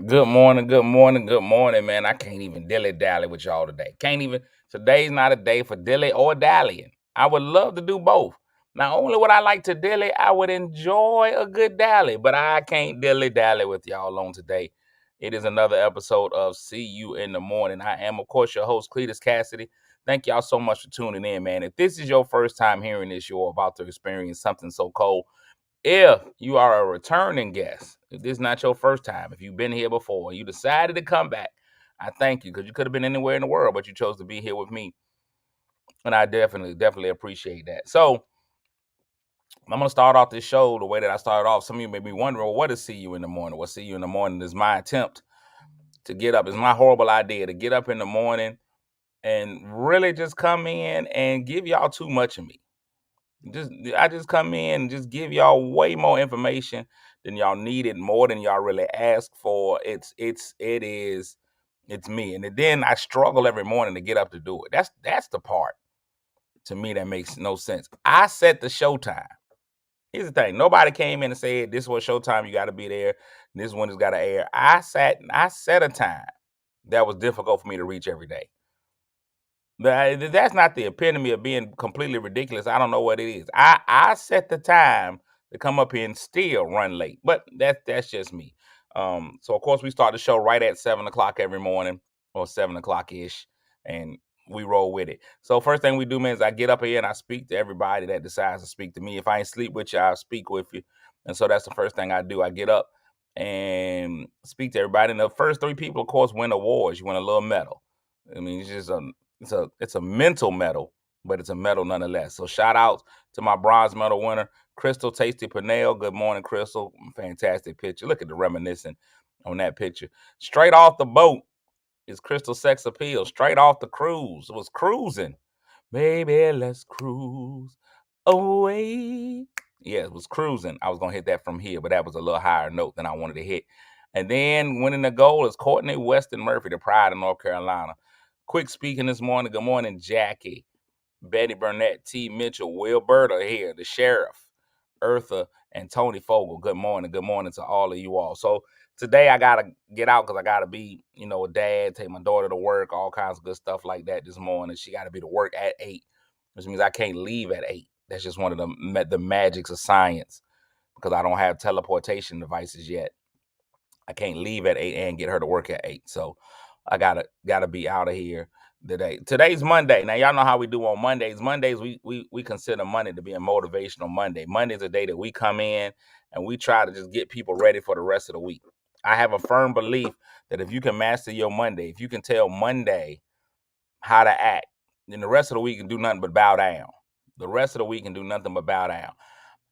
Good morning, good morning, good morning, man. I can't even dilly-dally with y'all today. Can't even. Today's not a day for dilly or dallying. I would love to do both. Not only would I like to dilly, I would enjoy a good dally, but I can't dilly-dally with y'all on today. It is another episode of See You in the Morning. I am, of course, your host, Cletus Cassidy. Thank y'all so much for tuning in, man. If this is your first time hearing this, you're about to experience something so cold. If you are a returning guest, if this is not your first time, if you've been here before and you decided to come back, I thank you, because you could have been anywhere in the world, but you chose to be here with me. And I definitely appreciate that. So I'm going to start off this show the way that I started off. Some of you may be wondering, well, what is See You in the Morning? Well, See You in the Morning is my attempt to get up. It's my horrible idea to get up in the morning and really just come in and give y'all too much of me. I just come in and just give y'all way more information than y'all needed, more than y'all really asked for. It's me. And then I struggle every morning to get up to do it. That's the part to me that makes no sense. I set the showtime. Here's the thing. Nobody came in and said this was showtime, you got to be there. This one has got to air. I set a time that was difficult for me to reach every day. That's not the epitome of being completely ridiculous. I don't know what it is. I set the time to come up here and still run late, but that's just me. So of course we start the show right at 7:00 every morning, or 7:00 ish, and we roll with it. So first thing we do, man, is I get up here and I speak to everybody that decides to speak to me. If I ain't sleep with you, I'll speak with you. And so that's the first thing I do. I get up and speak to everybody. And the first 3 people, of course, win awards. You win a little medal. I mean, it's just it's a mental medal, but it's a medal nonetheless. So shout out to my bronze medal winner, Crystal Tasty Pernell. Good morning, Crystal. Fantastic picture. Look at the reminiscing on that picture. Straight off the boat is Crystal Sex Appeal. Straight off the cruise. It was cruising. Baby, let's cruise away. Yeah, it was cruising. I was going to hit that from here, but that was a little higher note than I wanted to hit. And then winning the gold is Courtney Weston Murphy, the pride of North Carolina. Quick speaking this morning. Good morning, Jackie, Betty Burnett, T. Mitchell, Wilberta here, the sheriff, Eartha, and Tony Fogle. Good morning. Good morning to all of you all. So today I got to get out because I got to be, a dad, take my daughter to work, all kinds of good stuff like that this morning. She got to be to work at 8, which means I can't leave at 8. That's just one of the magics of science, because I don't have teleportation devices yet. I can't leave at 8 and get her to work at 8. So I gotta be out of here today. Today's Monday. Now y'all know how we do on Mondays. Mondays we consider Monday to be a motivational Monday. Monday's a day that we come in and we try to just get people ready for the rest of the week. I have a firm belief that if you can master your Monday, if you can tell Monday how to act, then the rest of the week can do nothing but bow down. The rest of the week can do nothing but bow down.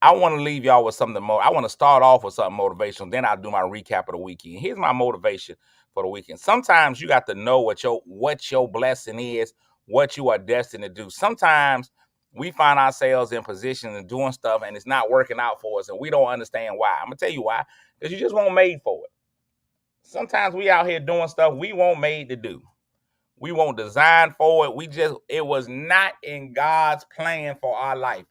I want to leave y'all with something more. I want to start off with something motivational. Then I'll do my recap of the weekend. Here's my motivation for the weekend. Sometimes you got to know what your blessing is, what you are destined to do. Sometimes we find ourselves in positions and doing stuff and it's not working out for us and we don't understand why. I'm going to tell you why. Because you just weren't made for it. Sometimes we out here doing stuff we weren't made to do. We weren't designed for it. It was not in God's plan for our life.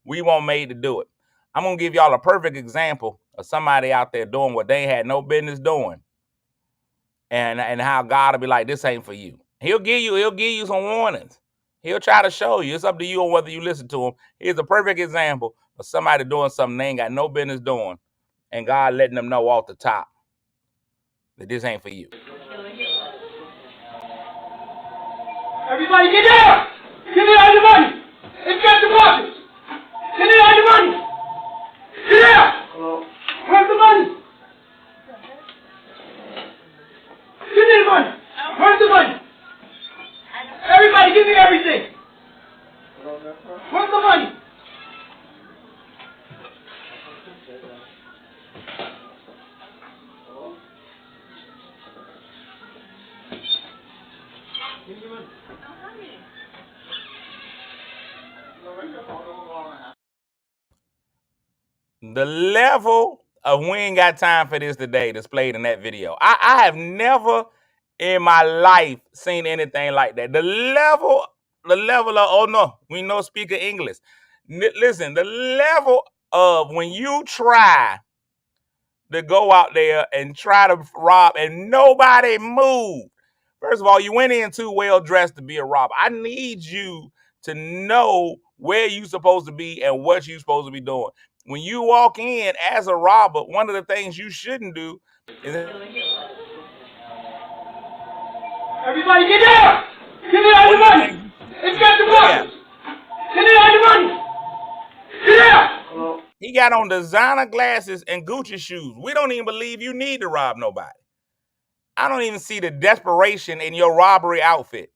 We weren't made to do it. I'm going to give y'all a perfect example of somebody out there doing what they had no business doing. And how God will be like, this ain't for you. He'll give you some warnings. He'll try to show you. It's up to you on whether you listen to him. Here's a perfect example of somebody doing something they ain't got no business doing, and God letting them know off the top that this ain't for you. Everybody get down! Give me all the money! Inspect the pockets! Give me all the money! Get down! Where's the money? Give me the money! Where's the money? Everybody give me everything! Where's the money? Give me the money. The level of we ain't got time for this today displayed in that video. I have never in my life seen anything like that. The level of, oh no, we no speak English. Listen, the level of when you try to go out there and try to rob, and nobody moved. First of all, you went in too well dressed to be a robber. I need you to know where you're supposed to be and what you're supposed to be doing. When you walk in as a robber, one of the things you shouldn't do is... Everybody get down! Give me all your money! Inspect the bosses! Give me all your money! Get down! He got on designer glasses and Gucci shoes. We don't even believe you need to rob nobody. I don't even see the desperation in your robbery outfit.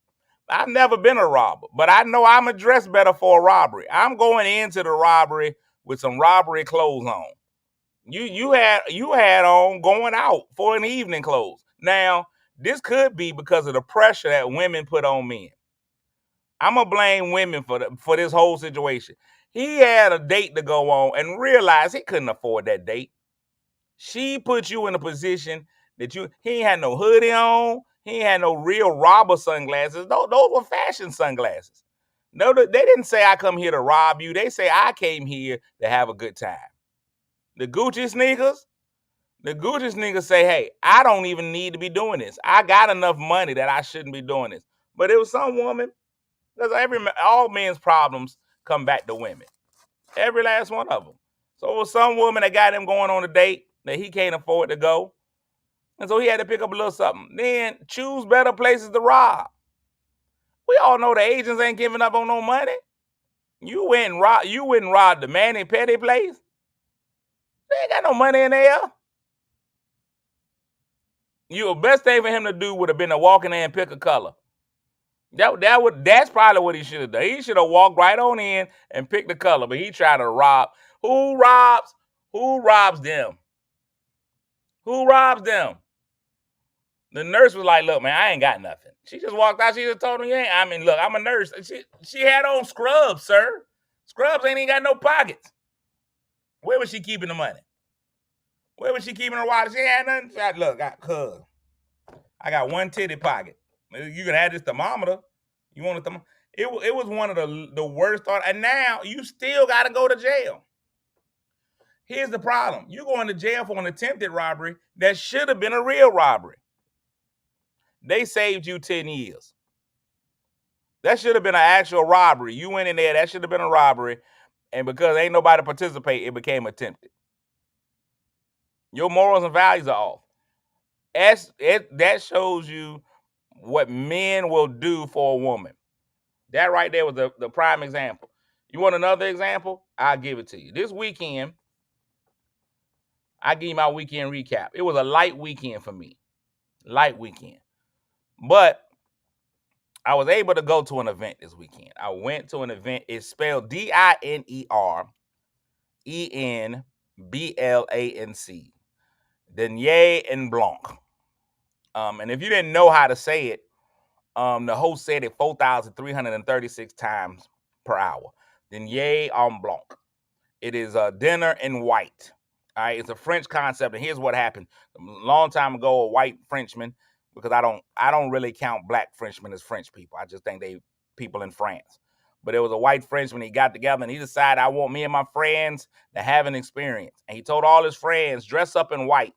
I've never been a robber, but I know I'm dressed better for a robbery. I'm going into the robbery with some robbery clothes on. You had on going out for an evening clothes. Now, this could be because of the pressure that women put on men. I'm gonna blame women for this whole situation. He had a date to go on and realized he couldn't afford that date. She put you in a position that he ain't had no hoodie on. He ain't had no real robber sunglasses. Those were fashion sunglasses. No, they didn't say I come here to rob you. They say I came here to have a good time. The Gucci sneakers say, hey, I don't even need to be doing this. I got enough money that I shouldn't be doing this. But it was some woman, because all men's problems come back to women. Every last one of them. So it was some woman that got him going on a date that he can't afford to go. And so he had to pick up a little something. Then choose better places to rob. We all know the agents ain't giving up on no money. You went and robbed the Manny Petty place. They ain't got no money in there. The best thing for him to do would have been to walk in there and pick a color. That's probably what he should have done. He should have walked right on in and picked the color, but he tried to rob. Who robs them? Who robs them? The nurse was like, look, man, I ain't got nothing. She just walked out. She just told him, look, I'm a nurse. She had on scrubs, sir. Scrubs ain't even got no pockets. Where was she keeping the money? Where was she keeping her wallet? She had nothing. She had, look, I got one titty pocket. You can have this thermometer. You want a thermometer? It was one of the worst thoughts. And now you still got to go to jail. Here's the problem. You're going to jail for an attempted robbery that should have been a real robbery. They saved you 10 years. That should have been an actual robbery. You went in there, that should have been a robbery. And because ain't nobody participate, it became attempted. Your morals and values are off. That shows you what men will do for a woman. That right there was the prime example. You want another example? I'll give it to you. This weekend, I give you my weekend recap. It was a light weekend for me. Light weekend. But I was able to go to an event this weekend. I went to an event. It's spelled DINER ENBLANC. Denier en Blanc. And if you didn't know how to say it, the host said it 4,336 times per hour. Denier en Blanc. It is a dinner in white. All right, it's a French concept, and here's what happened. A long time ago, a white Frenchman, because I don't really count black Frenchmen as French people. I just think they people in France. But it was a white Frenchman. He got together and he decided, I want me and my friends to have an experience. And he told all his friends, dress up in white.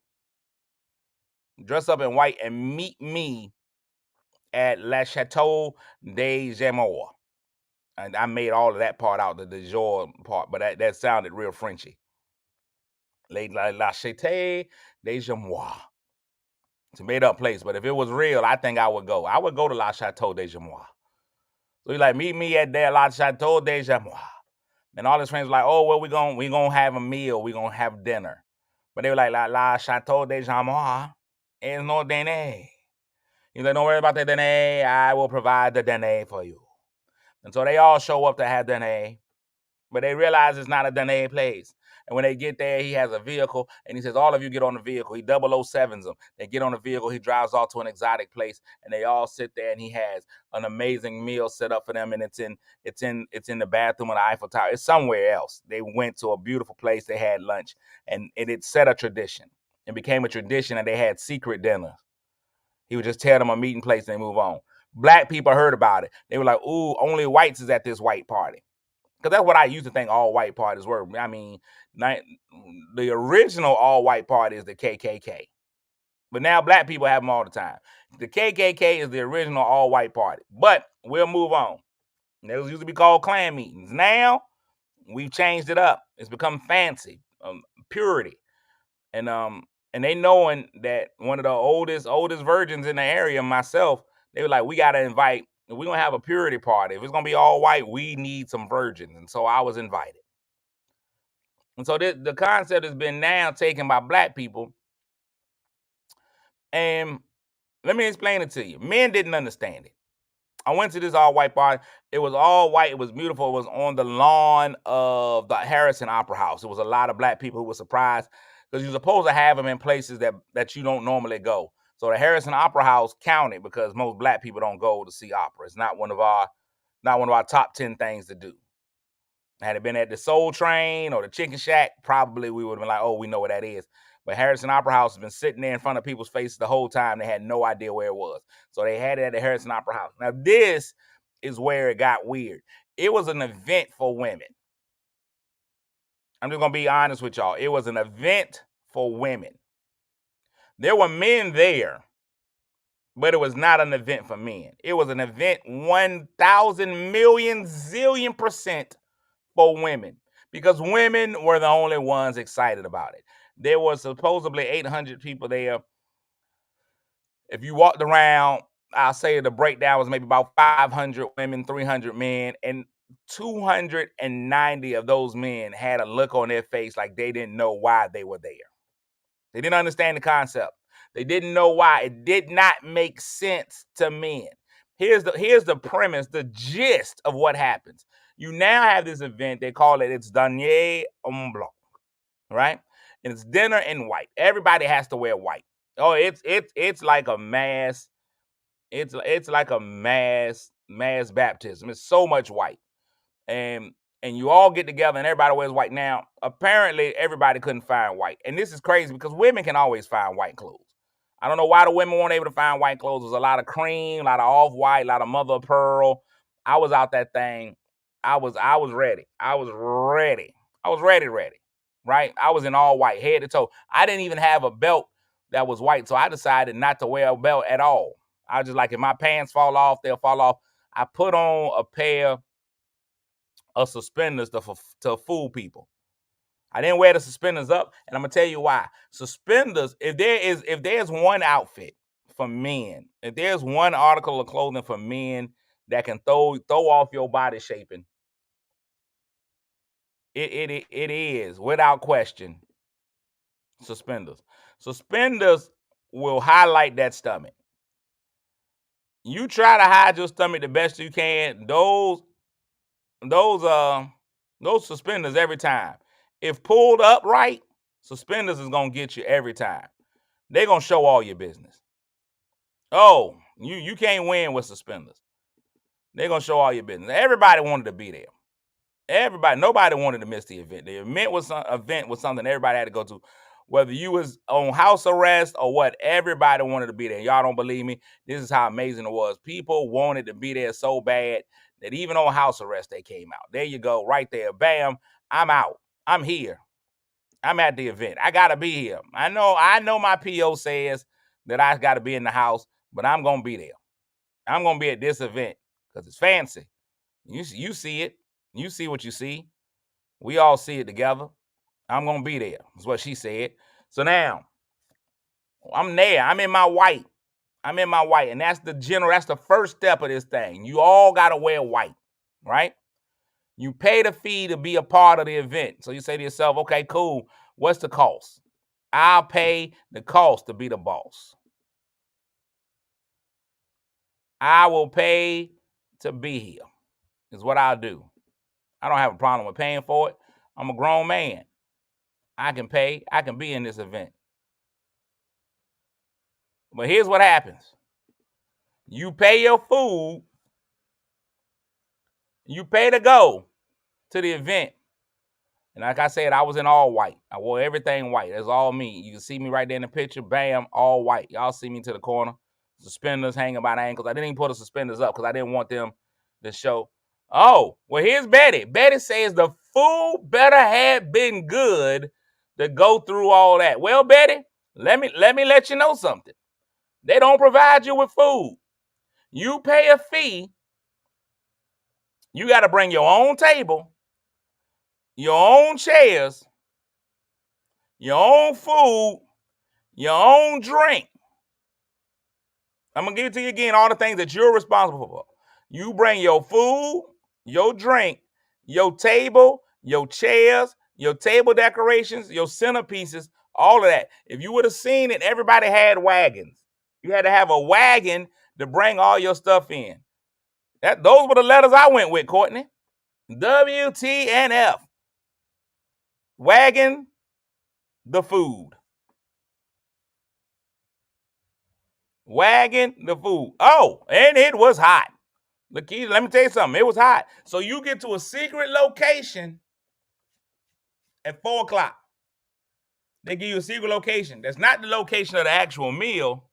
Dress up in white and meet me at La Chateau des Jamours. And I made all of that part out, the jour part, but that sounded real Frenchy. La Chateau des Jamours. It's a made-up place, but if it was real, I think I would go. I would go to La Chateau des Jamours. So he's like, meet me at there, La Chateau des Jamours. And all his friends were like, oh, well, we gonna have a meal. We're going to have dinner. But they were like, La Chateau des Jamours is no dîner. He's like, don't worry about the dîner. I will provide the dîner for you. And so they all show up to have dîner. But they realize it's not a dîner place. And when they get there, he has a vehicle, and he says, all of you get on the vehicle. He 007s them. They get on the vehicle. He drives off to an exotic place, and they all sit there, and he has an amazing meal set up for them, and it's in the bathroom of the Eiffel Tower. It's somewhere else. They went to a beautiful place. They had lunch, and it set a tradition. It became a tradition, and they had secret dinners. He would just tell them a meeting place, and they move on. Black people heard about it. They were like, ooh, only whites is at this white party. because that's what I used to think all white parties were. I mean, the original all white party is the KKK. But now black people have them all the time. The KKK is the original all white party. But we'll move on. Those used to be called Klan meetings. Now we've changed it up. It's become fancy, purity, and they knowing that one of the oldest virgins in the area, myself, they were like, we got to invite. We're gonna have a purity party. If it's gonna be all white, we need some virgins, and so I was invited. And so the concept has been now taken by black people, and let me explain it to you. Men didn't understand it. I went to this all-white party. It was all white. It was beautiful. It was on the lawn of the Harrison Opera House. It was a lot of black people who were surprised because you're supposed to have them in places that you don't normally go. So the Harrison Opera House counted because most black people don't go to see opera. It's not one of our top 10 things to do. Had it been at the Soul Train or the Chicken Shack, probably we would have been like, oh, we know what that is. But Harrison Opera House has been sitting there in front of people's faces the whole time. They had no idea where it was. So they had it at the Harrison Opera House. Now, this is where it got weird. It was an event for women. I'm just going to be honest with y'all. It was an event for women. There were men there, but it was not an event for men. It was an event 1,000 million zillion % for women, because women were the only ones excited about it. There was supposedly 800 people there. If you walked around, I'll say the breakdown was maybe about 500 women, 300 men, and 290 of those men had a look on their face like they didn't know why they were there. They didn't understand the concept. They didn't know why. It did not make sense to men. Here's the premise, the gist of what happens. You now have this event, they call it, it's Dîner en Blanc, right? And it's dinner in white. Everybody has to wear white. Oh, it's like a mass, it's like a mass baptism. It's so much white. And you all get together and everybody wears white. Now, apparently everybody couldn't find white. And this is crazy because women can always find white clothes. I don't know why the women weren't able to find white clothes. There's a lot of cream, a lot of off-white, a lot of mother of pearl. I was out that thing. I was ready. I was ready, right? I was in all white, head to toe. I didn't even have a belt that was white, so I decided not to wear a belt at all. I was just like, if my pants fall off, they'll fall off. I put on a pair of suspenders to fool people. I didn't wear the suspenders up, and I'm gonna tell you why. Suspenders, if there's one outfit for men, if there's one article of clothing for men that can throw off your body shaping, it is without question suspenders. Suspenders will highlight that stomach. You try to hide your stomach the best you can. Those suspenders every time. If pulled up right, suspenders is gonna get you every time. They're gonna show all your business. Oh, you can't win with suspenders. They're gonna show all your business. Everybody wanted to be there. Nobody wanted to miss the event. The event was something everybody had to go to. Whether you was on house arrest or what, everybody wanted to be there. Y'all don't believe me? This is how amazing it was. People wanted to be there so bad that even on house arrest, they came out. There you go, right there. Bam, I'm out. I'm here. I'm at the event. I got to be here. I know my PO says that I got to be in the house, but I'm going to be there. I'm going to be at this event because it's fancy. You see it. You see what you see. We all see it together. I'm going to be there. That's what she said. So now, I'm there. I'm in my white. And that's the first step of this thing. You all got to wear white, right? You pay the fee to be a part of the event. So you say to yourself, okay, cool. What's the cost? I'll pay the cost to be the boss. I will pay to be here, is what I'll do. I don't have a problem with paying for it. I'm a grown man. I can pay. I can be in this event. But here's what happens. You pay your food. You pay to go to the event. And like I said, I was in all white. I wore everything white. That's all me. You can see me right there in the picture. Bam, all white. Y'all see me to the corner. Suspenders hanging by the ankles. I didn't even put the suspenders up because I didn't want them to show. Oh, well, here's Betty. Betty says the food better have been good to go through all that. Well, Betty, let me let you know something. They don't provide you with food. You pay a fee. You got to bring your own table, your own chairs, your own food, your own drink. I'm going to give it to you again, all the things that you're responsible for. You bring your food, your drink, your table, your chairs, your table decorations, your centerpieces, all of that. If you would have seen it, everybody had wagons. You had to have a wagon to bring all your stuff in. Those were the letters I went with, Courtney. WTNF. Wagon the food. Wagon the food. Oh, and it was hot. Lakeisha, let me tell you something. It was hot. So you get to a secret location at 4 o'clock. They give you a secret location. That's not the location of the actual meal.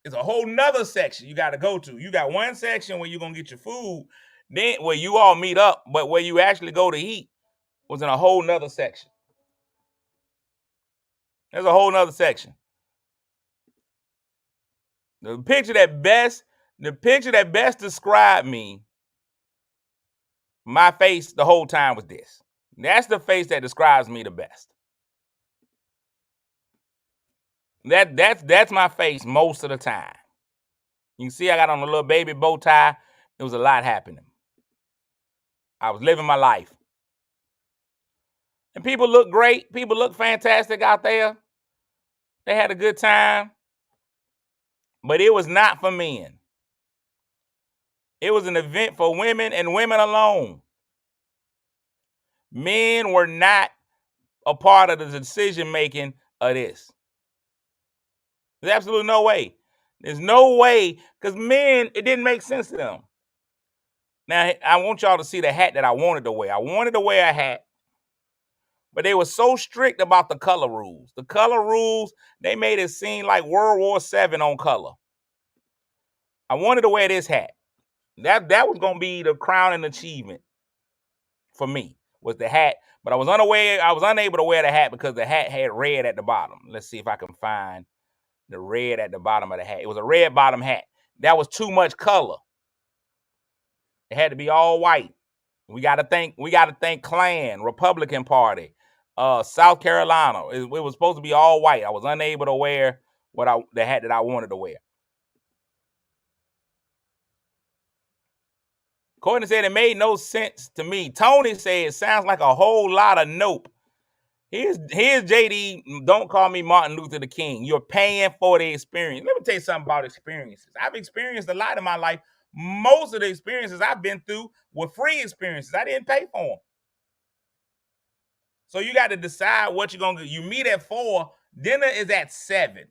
It's a whole nother section you got to go to. You got one section where you're going to get your food, then where you all meet up, but where you actually go to eat was in a whole nother section. There's a whole nother section. The picture that best described me, my face the whole time was this. That's the face that describes me the best. That's my face most of the time. You can see I got on a little baby bow tie. There was a lot happening. I was living my life. And people look great. People look fantastic out there. They had a good time. But it was not for men. It was an event for women and women alone. Men were not a part of the decision-making of this. There's absolutely no way. There's no way, because men, it didn't make sense to them. Now, I want y'all to see the hat that I wanted to wear. I wanted to wear a hat, but they were so strict about the color rules. The color rules, they made it seem like World War VII on color. I wanted to wear this hat. That was going to be the crowning achievement for me, was the hat. But I was unable to wear the hat because the hat had red at the bottom. Let's see if I can find the red at the bottom of the hat. It was a red bottom hat. That was too much color. It had to be all white. We got to think Klan, Republican Party, South Carolina. It was supposed to be all white. I was unable to wear the hat that I wanted to wear. Courtney said it made no sense to me. Tony said it sounds like a whole lot of nope. Here's JD, don't call me Martin Luther the King. You're paying for the experience. Let me tell you something about experiences. I've experienced a lot in my life. Most of the experiences I've been through were free experiences. I didn't pay for them. So you got to decide what you're going to do. You meet at 4, dinner is at 7.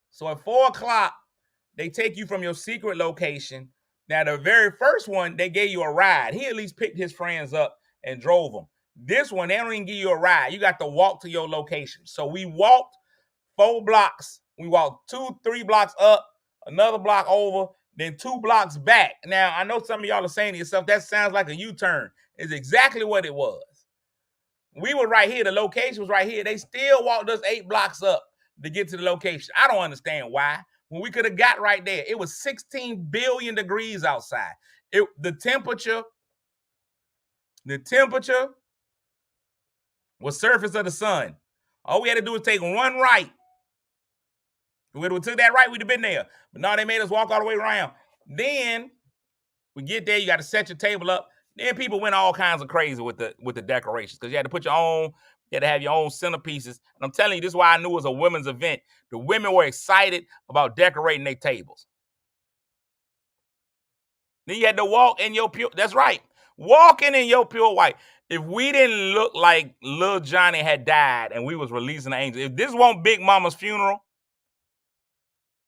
So at 4 o'clock, they take you from your secret location. Now, the very first one, they gave you a ride. He at least picked his friends up and drove them. This one, they don't even give you a ride. You got to walk to your location. So we walked 4 blocks. We walked 2-3 blocks up, another block over, then 2 blocks back. Now, I know some of y'all are saying to yourself, that sounds like a U-turn. It's exactly what it was. We were right here. The location was right here. They still walked us 8 blocks up to get to the location. I don't understand why. When we could have got right there. It was 16 billion degrees outside. The temperature was surface of the sun. All we had to do was take one right. If we would have took that right, we'd have been there. But no, they made us walk all the way around. Then we get there, you got to set your table up. Then people went all kinds of crazy with the decorations because you had to put your own, you had to have your own centerpieces. And I'm telling you, this is why I knew it was a women's event. The women were excited about decorating their tables. Then you had to walk in your pure, that's right, walking in your pure white. If we didn't look like Lil Johnny had died and we was releasing the angels, if this wasn't Big Mama's funeral,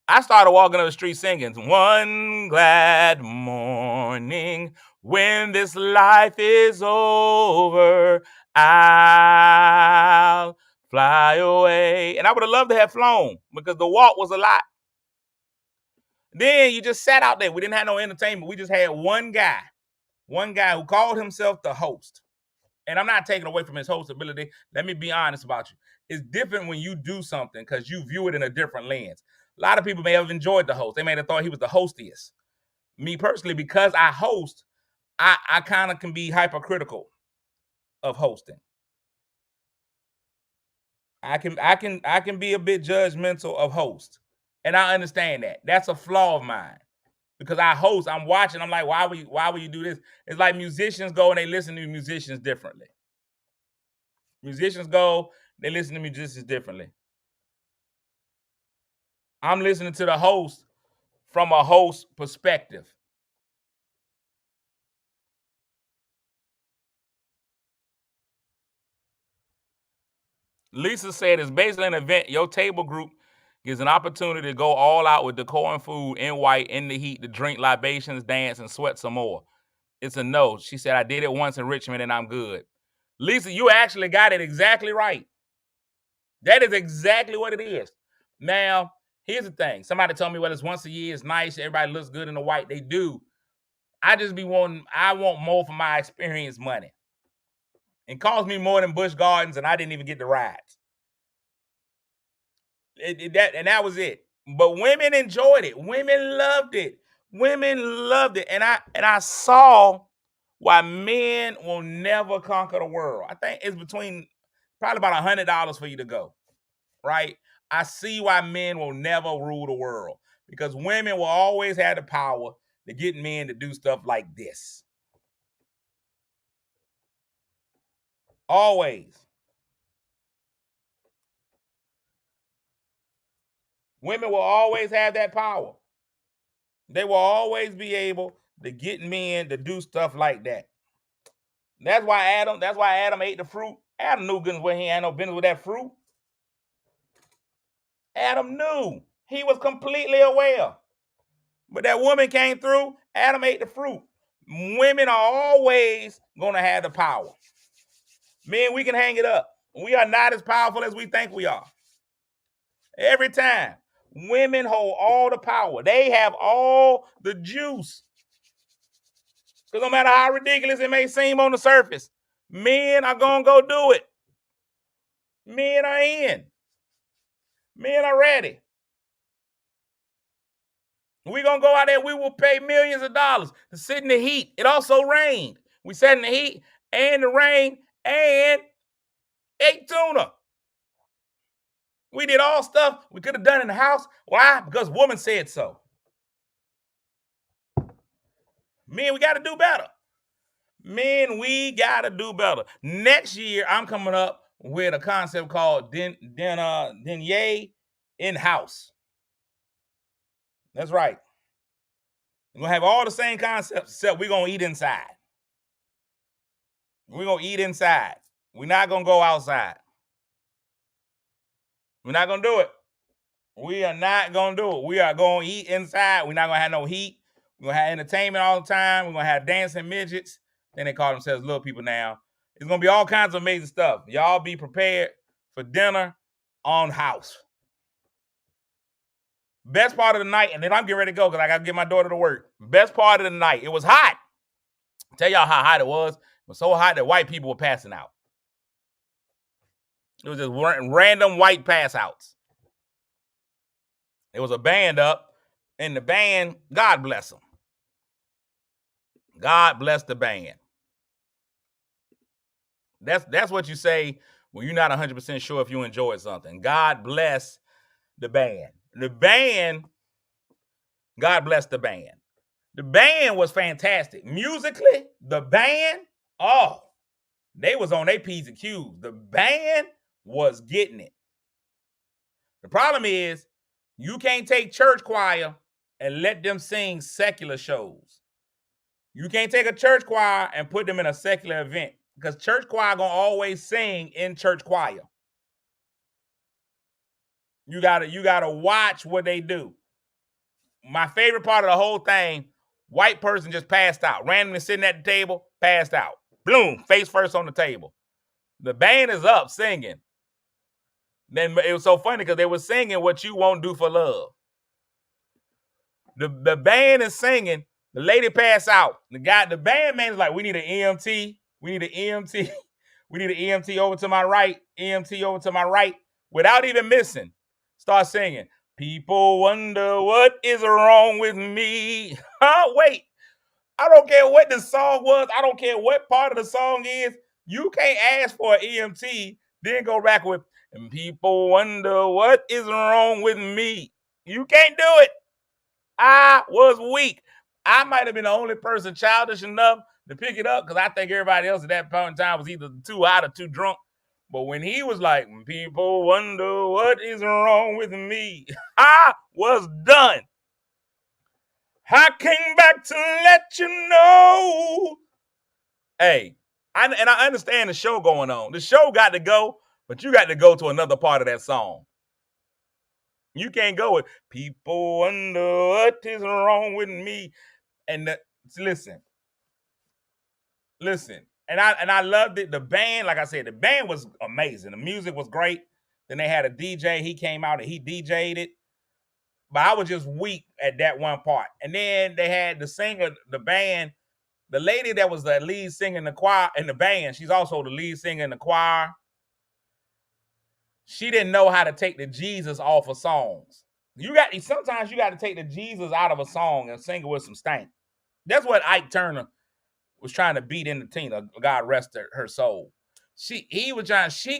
I started walking up the street singing, one glad morning when this life is over, I'll fly away. And I would have loved to have flown because the walk was a lot. Then you just sat out there. We didn't have no entertainment. We just had one guy. One guy who called himself the host. And I'm not taking away from his host ability. Let me be honest about you. It's different when you do something because you view it in a different lens. A lot of people may have enjoyed the host. They may have thought he was the hostiest. Me personally, because I host, I kind of can be hypercritical of hosting. I can be a bit judgmental of host. And I understand that. That's a flaw of mine. Because I host, I'm watching, I'm like, why would you do this? It's like musicians go and they listen to musicians differently. Musicians go, they listen to musicians differently. I'm listening to the host from a host perspective. Lisa said it's basically an event. Your table group gives an opportunity to go all out with decor and food in white in the heat to drink libations, dance, and sweat some more. It's a no. She said, I did it once in Richmond and I'm good. Lisa, you actually got it exactly right. That is exactly what it is. Now, here's the thing. Somebody told me, well, it's once a year. It's nice. Everybody looks good in the white. They do. I want more for my experience money. It cost me more than Busch Gardens, and I didn't even get the rides. That was it. But women enjoyed it. Women loved it. Women loved it. And I saw why men will never conquer the world. I think it's between probably about $100 for you to go, right? I see why men will never rule the world because women will always have the power to get men to do stuff like this. Always. Women will always have that power. They will always be able to get men to do stuff like that. That's why Adam ate the fruit. Adam knew goodness well he had no business with that fruit. Adam knew. He was completely aware. But that woman came through, Adam ate the fruit. Women are always going to have the power. Men, we can hang it up. We are not as powerful as we think we are. Every time. Women hold all the power. They have all the juice. Because no matter how ridiculous it may seem on the surface, men are going to go do it. Men are in. Men are ready. We're going to go out there. We will pay millions of dollars to sit in the heat. It also rained. We sat in the heat and the rain and ate tuna. We did all stuff we could have done in the house. Why? Because woman said so. Men, we got to do better. Men, we got to do better. Next year, I'm coming up with a concept called Denier in-house. That's right. We're going to have all the same concepts, except we're going to eat inside. We're going to eat inside. We're not going to go outside. We're not going to do it. We are not going to do it. We are going to eat inside. We're not going to have no heat. We're going to have entertainment all the time. We're going to have dancing midgets. Then they call themselves little people now. It's going to be all kinds of amazing stuff. Y'all be prepared for dinner on house. Best part of the night, and then I'm getting ready to go because I got to get my daughter to work. Best part of the night. It was hot. I'll tell y'all how hot it was. It was so hot that white people were passing out. It was just random white pass outs. It was a band up, and the band, God bless them. God bless the band. That's what you say when you're not 100% sure if you enjoyed something. God bless the band. The band, God bless the band. The band was fantastic. Musically, the band, they was on their P's and Q's. The band was getting it. The problem is, you can't take church choir and let them sing secular shows. You can't take a church choir and put them in a secular event because church choir gonna always sing in church choir. You gotta watch what they do. My favorite part of the whole thing, white person just passed out, randomly sitting at the table, passed out. Boom, face first on the table. The band is up singing. Then it was so funny because they were singing What You Won't Do for Love. The band is singing. The lady passed out. The band man is like, we need an EMT. We need an EMT. We need an EMT over to my right. EMT over to my right. Without even missing. Start singing. People wonder what is wrong with me. Huh? Wait. I don't care what the song was. I don't care what part of the song is. You can't ask for an EMT, then go back with, and people wonder what is wrong with me. You can't do it. I was weak. I might have been the only person childish enough to pick it up because I think everybody else at that point in time was either too hot or too drunk. But when he was like, people wonder what is wrong with me, I was done. I came back to let you know. Hey, I understand the show going on. The show got to go, but you got to go to another part of that song. You can't go with people wonder what is wrong with me. And listen. And I loved it. The band, like I said, the band was amazing. The music was great. Then they had a DJ. He came out and he DJ'd it. But I was just weak at that one part. And then they had the singer, the band, the lady that was the lead singer in the choir in the band. She's also the lead singer in the choir. She didn't know how to take the Jesus off of songs. Sometimes you got to take the Jesus out of a song and sing it with some stank. That's what Ike Turner was trying to beat into Tina. God rest her soul. She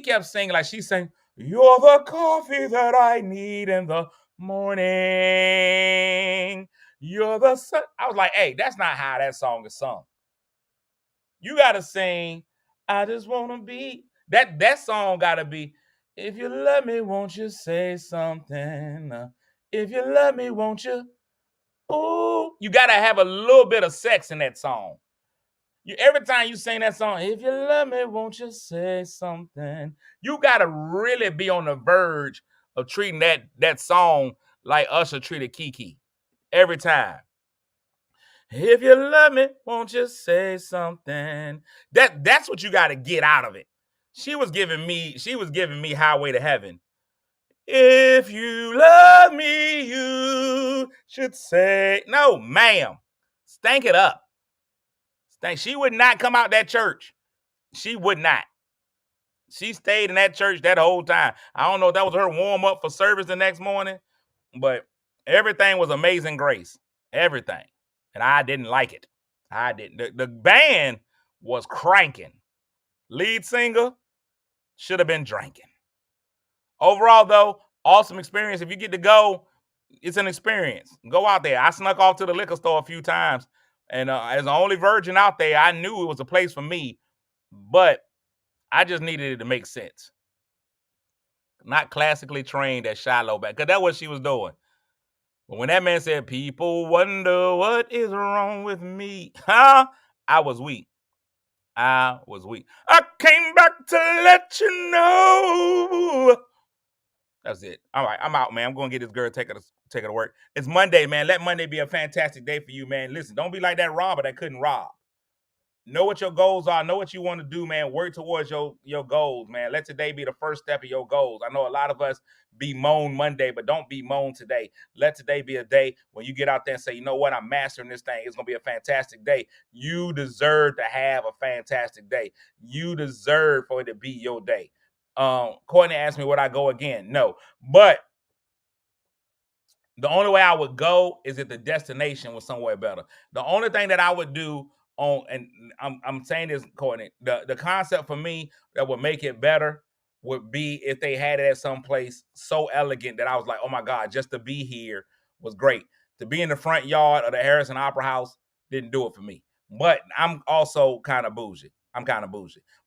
kept singing like she sang, "You're the coffee that I need in the morning. You're the sun." I was like, hey, that's not how that song is sung. You gotta sing, I just wanna be. That song gotta be, if you love me, won't you say something? If you love me, won't you? Ooh, you gotta have a little bit of sex in that song. Every time you sing that song, if you love me, won't you say something? You got to really be on the verge of treating that song like Usher treated Kiki every time. If you love me, won't you say something? That's what you got to get out of it. She was giving me Highway to Heaven. If you love me, you should say, no, ma'am. Stank it up. She would not come out that church. She would not. She stayed in that church that whole time. I don't know if that was her warm up for service the next morning, but everything was Amazing Grace. Everything. And I didn't like it. I didn't. The band was cranking. Lead singer should have been drinking. Overall, though, awesome experience. If you get to go, it's an experience. Go out there. I snuck off to the liquor store a few times. And as the only virgin out there, I knew it was a place for me, but I just needed it to make sense. Not classically trained at Shiloh back, because that's what she was doing. But when that man said, people wonder what is wrong with me, I was weak. I came back to let you know. That's it. All right, I'm out, man. I'm going to get this girl, take her to work. It's Monday, man. Let Monday be a fantastic day for you, man. Listen, don't be like that robber that couldn't rob. Know what your goals are. Know what you want to do, man. Work towards your goals, man. Let today be the first step of your goals. I know a lot of us bemoan Monday, but don't bemoan today. Let today be a day when you get out there and say, you know what, I'm mastering this thing. It's going to be a fantastic day. You deserve to have a fantastic day. You deserve for it to be your day. Courtney asked me, would I go again? No. But the only way I would go is if the destination was somewhere better. The only thing that I would do and I'm saying this, Courtney, the concept for me that would make it better would be if they had it at some place so elegant that I was like, oh my God, just to be here was great. To be in the front yard of the Harrison Opera House didn't do it for me. But I'm also kind of bougie.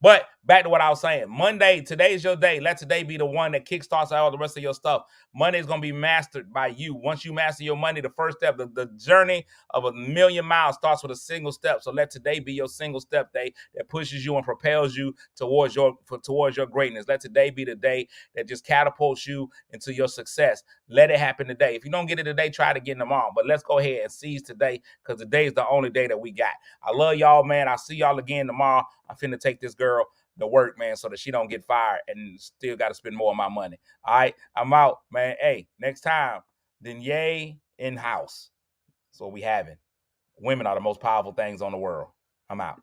But back to what I was saying. Monday, today's your day. Let today be the one that kickstarts all the rest of your stuff. Monday is going to be mastered by you. Once you master your money, the first step, the journey of 1,000,000 miles starts with a single step. So let today be your single step day that pushes you and propels you towards your greatness. Let today be the day that just catapults you into your success. Let it happen today. If you don't get it today, try it again tomorrow. But let's go ahead and seize today, because today is the only day that we got. I love y'all, man. I'll see y'all again tomorrow. I'm finna take this girl to work, man, so that she don't get fired and still got to spend more of my money. All right, I'm out, man. Hey, next time, then yay in-house. So we having. women are the most powerful things on the world. I'm out.